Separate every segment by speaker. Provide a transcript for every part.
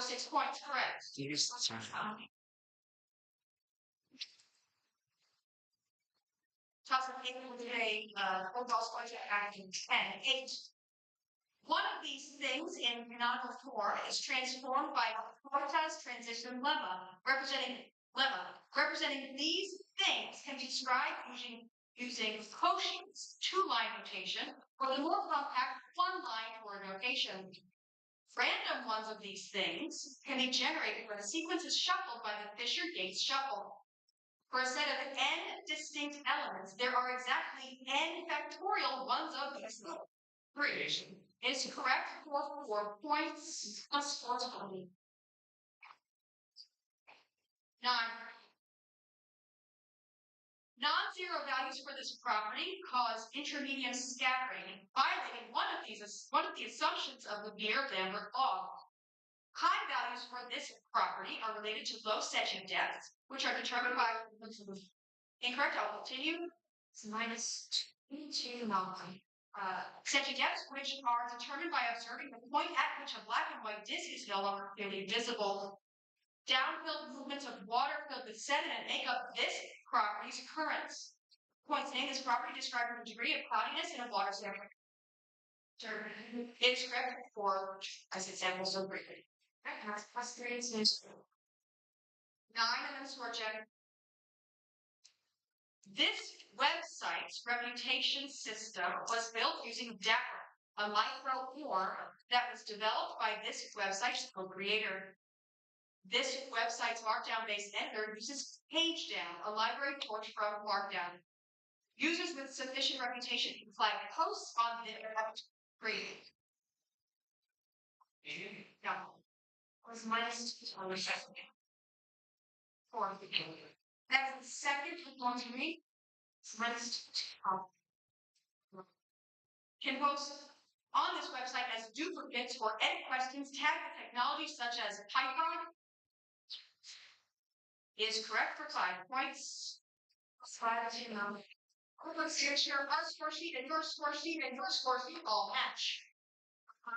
Speaker 1: 6 points, correct. Toss of paper with a overall score at 10. 8. One of these things in canonical form is transformed by Porta's transition lemma. Representing these things can be described using quotients, 2-line notation, or the more compact 1-line word notation. Random ones of these things can be generated when a sequence is shuffled by the Fisher-Yates shuffle. For a set of n distinct elements, there are exactly n factorial ones of these things. Is correct for 4 points plus 4 20. 9. Non-zero values for this property cause intermediate scattering, violating one of the assumptions of the Beer-Lambert law. High values for this property are related to low sedging depths, which are determined by incorrect. I'll continue. It's minus 2 sedging depths, which are determined by observing the point at which a black and white disc is no longer clearly visible. Downhill movements of water filled with sediment make up this property's occurrence. Points named this property describing the degree of cloudiness in a water sample. It is correct for, as it samples so briefly. Plus 3 is 9, and then score check. This website's reputation system was built using Dapper, a micro-form that was developed by this website's co-creator. This website's Markdown-based editor uses PageDown, a library port from Markdown. Users with sufficient reputation can flag posts on their screen. No. Was minus 2 on the second. 4. That's the second one to read. It's minus 2. Can post on this website as duplicates or edit questions tagged with technology such as Python. Is correct for 5 points. 5 to number. Let's see your score sheet and your score sheet and your score sheet all match.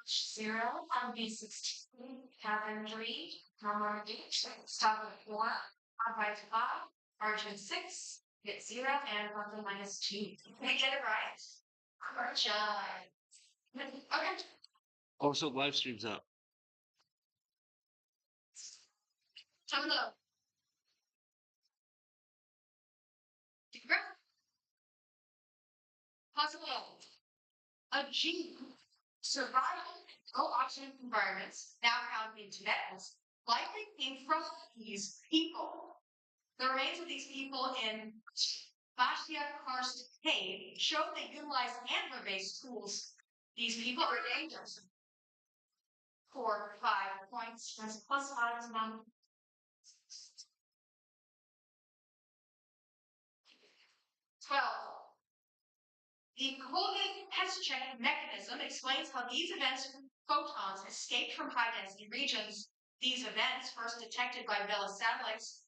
Speaker 1: 0 on B16, Kevin 3, number 8, stop at 4, on 5 to 5, Arjun 6, get 0, and London minus 2. We get it right. Good job. Okay.
Speaker 2: Also, live stream's up.
Speaker 1: Thumbs up. Possible. A gene survival in co-option environments, now found in Tibetans, likely came from these people. The remains of these people in Bashia Karst Cave show they utilized antler-based tools. These people are dangerous. 4, 5 points. That's plus 5 is now. 12. The Kolbe-Peschek mechanism explains how these events photons escape from high-density regions. These events, first detected by Vela satellites,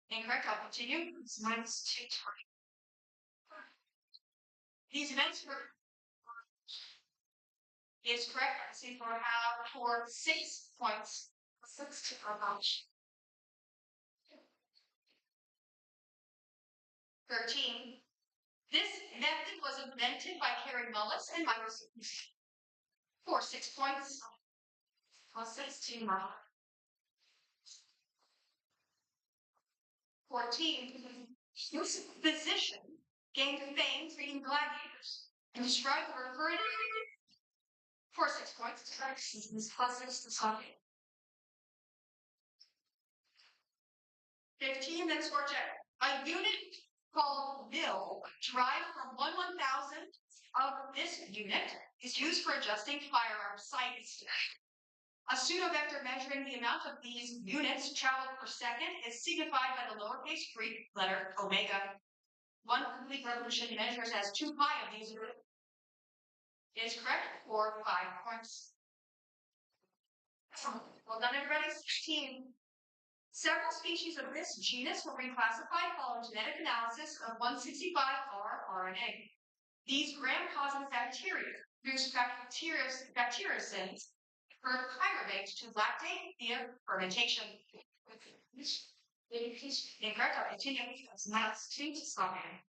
Speaker 1: incorrect, I'll continue. It's minus 2. These events is correct. I see for 6 points. 6 to much. 13. This method was invented by Carrie Mullis and Michael for 6 points. Plus 6 to 14. This physician gained fame treating gladiators and described the recurrent for 6 points. Plus 6 to 15. Then score check. A unit called mil, derived from 1/1000 of this unit, is used for adjusting firearm sights. A pseudovector measuring the amount of these units traveled per second is signified by the lowercase Greek letter omega. One complete revolution measures as 2 pi of these units. Is correct for 5 points. Well done, everybody. 16. Several species of this genus were reclassified following genetic analysis of 165R RNA. These gram-causing bacteria produce bacteriocins pyruvate to lactate via fermentation. Incorrect. I'll continue. That's -2 to stop here.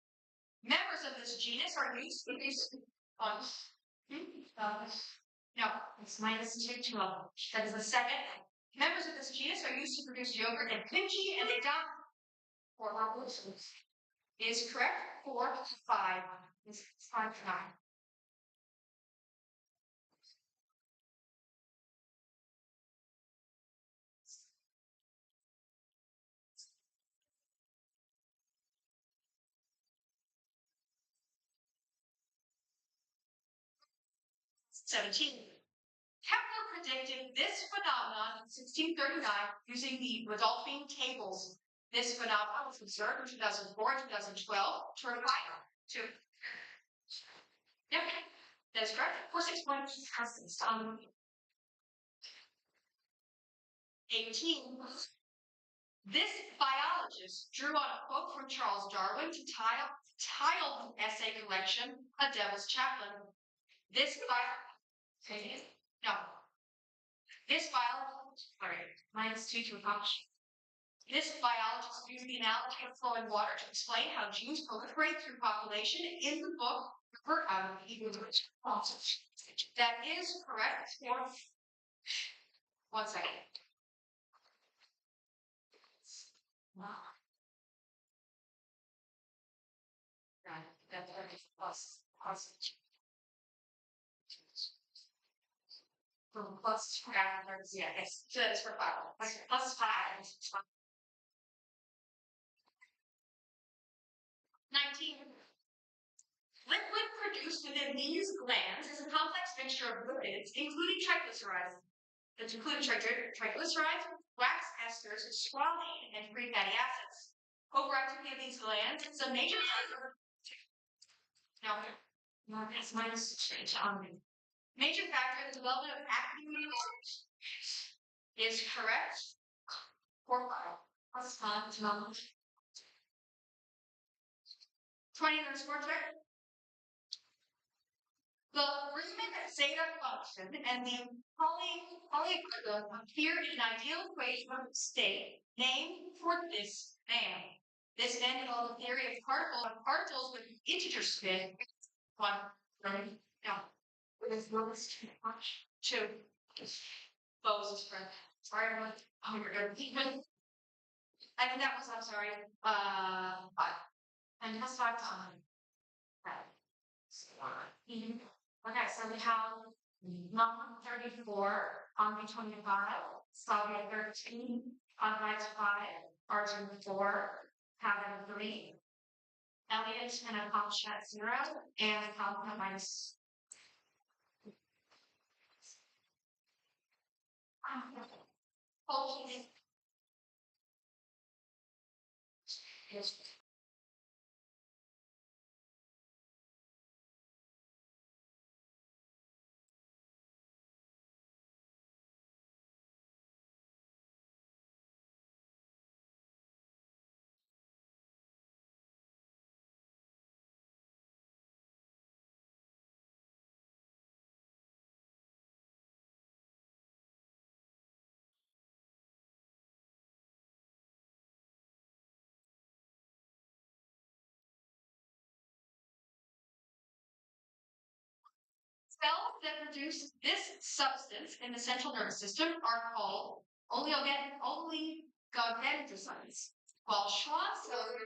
Speaker 1: Members of this genus are used to produce no, it's -2 to 11. That is the second. Members of this genus are used to produce yogurt and kimchi, and they die. 4 is correct. 4 to 5 is 5 to 9. Kepler predicted this phenomenon in 1639 using the Rudolphine tables. This phenomenon was observed in 2004 and 2012 to refine to. Yep, that's correct. 4 6 points. 18. This biologist drew on a quote from Charles Darwin to title the essay collection "A Devil's Chaplain." This -2 to accomplish. This biologist used the analogy of flowing water to explain how Jews proliferate through population in the book River Out of Eden. That is correct. 1 second. Wow. Right. That's plus. Plus yeah, yes. So that's for 5. Plus 5. 19. Liquid produced within these glands is a complex mixture of lipids, including triglycerides. That's including triglycerides, wax esters, squalene, and free fatty acids. Overactivity of these glands is a major factor. No, that's major factor in the development of acne is correct. 4 plus 5 20 in the score check. The Riemann zeta function and the polyequilibrium appear in an ideal equation of state named for this band. This band involves the theory of particles with integer spin. 1, 3, no. With lowest 2. Bose friend. Sorry, oh, we're good. I think that was, I'm sorry, 5. And plus 5 times. Okay, so we have Mom 34, Omni 25, Slavia 13, Onvite 5, Arjun 4, Pavan 3, Elliot and Akamshat 0, and Kalpa minus. Yes. Cells that produce this substance in the central nervous system are called oligodendrocytes, while Schwann cells.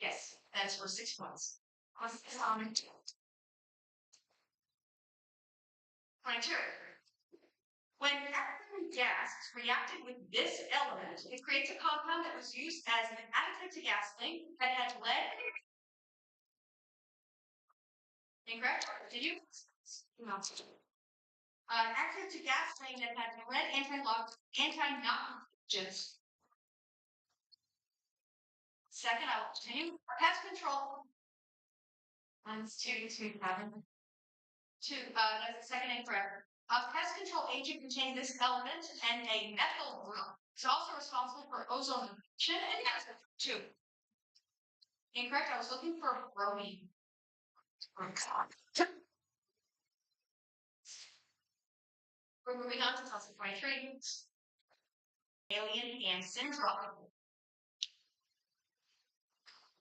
Speaker 1: Yes, that's for 6 points. 22. When ethylene gas reacted with this element, it creates a compound that was used as an additive to gasoline that had lead. Incorrect? Did you? No. Additive to gasoline that had lead anti-nitrogens. Second, I will continue. Pest control. That's 2 to 7. 2. That's the second incorrect. A pest control agent contains this element and a methyl group. It's also responsible for ozone emission and has 2. Incorrect. I was looking for bromine. We're moving on to 2023. Alien and syndrome.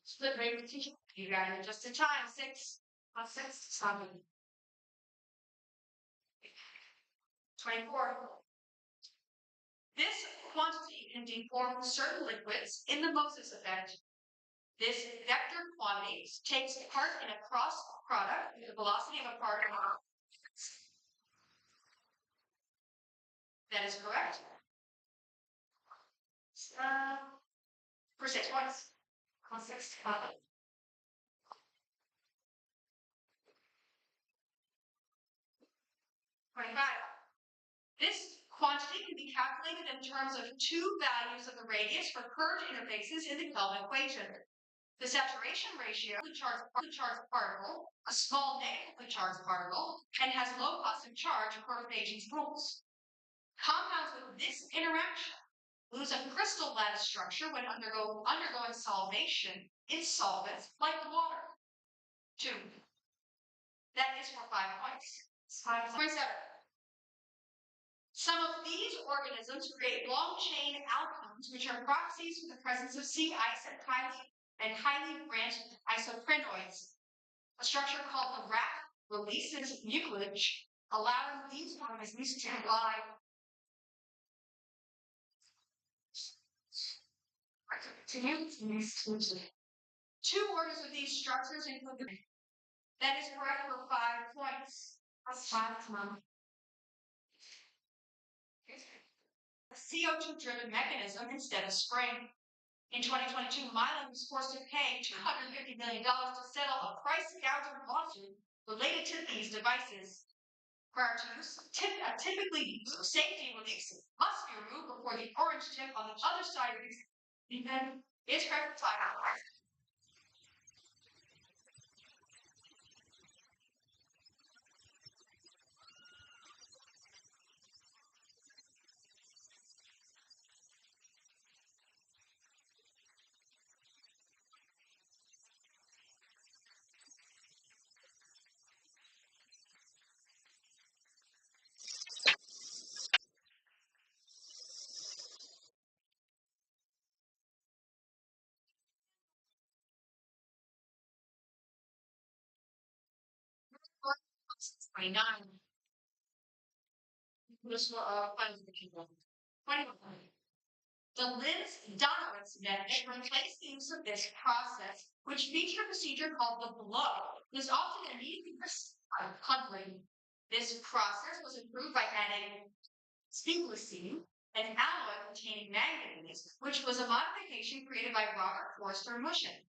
Speaker 1: Split rate rotation. You got it just in time. 6 plus 6, 7. 24. This quantity can deform certain liquids in the Moses effect. This vector quantity takes part in a cross product with the velocity of a particle. That is correct. For 6 points. Plus 6. 25. This quantity can be calculated in terms of two values of the radius for curved interfaces in the Kelvin equation. The saturation ratio of the charged particle, a small negatively charged particle, and has low cost of charge according to Page's rules. Compounds with this interaction lose a crystal lattice structure when undergoing solvation in solvents like water. 2. That is for 5 points. 5.7. Some of these organisms create long-chain outcomes, which are proxies for the presence of sea ice and highly branched isoprenoids. A structure called the raft releases mucilage, allowing these organisms to glide. Two orders of these structures include. That is correct for 5 points. That's 5 to a CO2-driven mechanism instead of spring. In 2022, Milan was forced to pay $250 million to settle a price gouging lawsuit related to these devices. Prior to use, typically safety release must be removed before the orange tip on the other side of the event is correct. $29. This will the Linz-Donowitz method replaced the use of this process, which featured a procedure called the blow. It was often immediately coupling. This process was improved by adding sphingosine, an alloy containing manganese, which was a modification created by Robert Forster Mushin.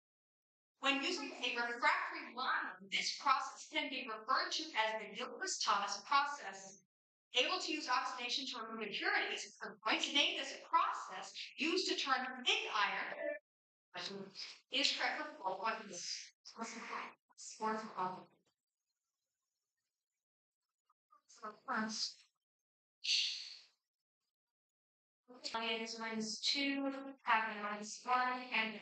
Speaker 1: When using a refractory line, this process can be referred to as the Gilchrist-Thomas process. Able to use oxidation to remove impurities, going to name this process used to turn pig iron is correct for 4 points. Is -2, having -1, and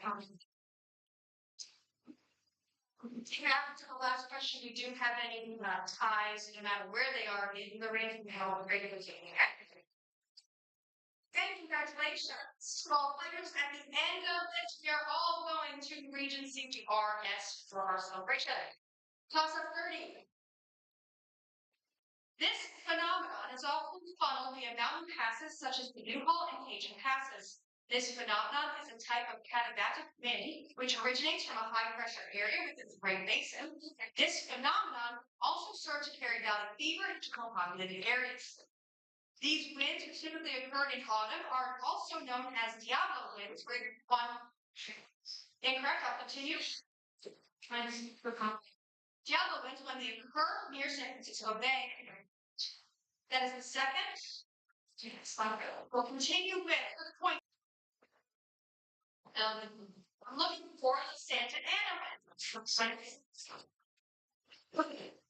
Speaker 1: after the last question, we do have any ties, no matter where they are in the range of how regularly. And congratulations, small players. At the end of this, we are all going to Regency RS for our celebration. Toss up 30. This phenomenon is often funneled via mountain passes such as the Newhall and Cajun passes. This phenomenon is a type of katabatic wind which originates from a high-pressure area within the Great Basin. This phenomenon also serves to carry valley fever into populated areas. These winds, which typically occur in autumn, are also known as Diablo winds, where one incorrect, I'll continue. Diablo winds when they occur near San Francisco Bay. That is the second. We'll continue with the point. I'm looking for the Santa Ana wind.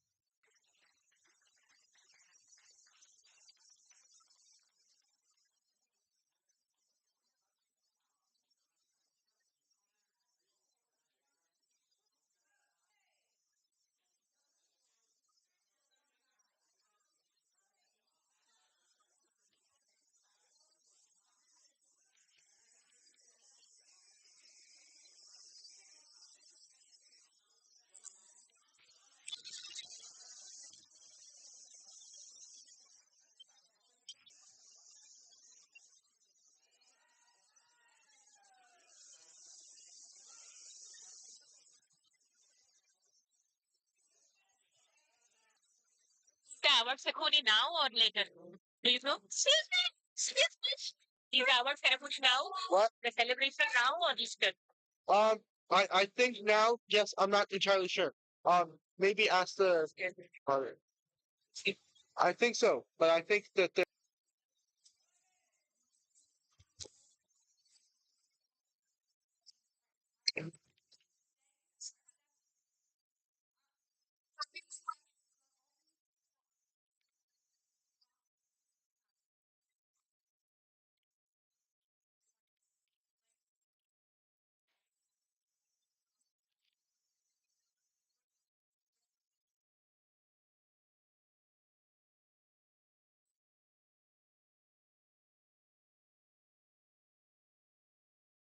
Speaker 3: our ceremony now or later? Do you know? Excuse me. Excuse me. Is our ceremony now?
Speaker 4: What?
Speaker 3: The celebration now or later?
Speaker 4: Um, I think now, yes, I'm not entirely sure. Maybe ask the. Uh, I think so, but I think that the.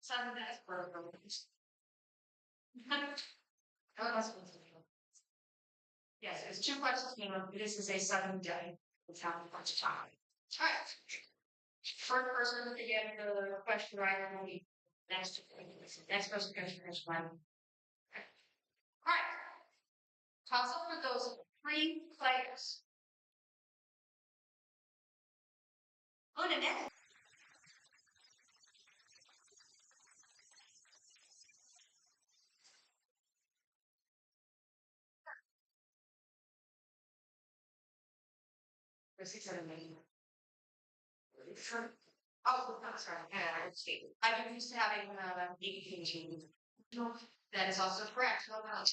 Speaker 1: Seven days for a release. Oh, that's what it's for. Yes, there's two questions, this is a 7-day. It's how much time. Alright. First person to get the question right will be next person goes first one. Alright. Toss up for those 3 players. Good enough. For 6 Sure. Oh, no, sorry. I'm used to having EVPG. That is also correct. No, no.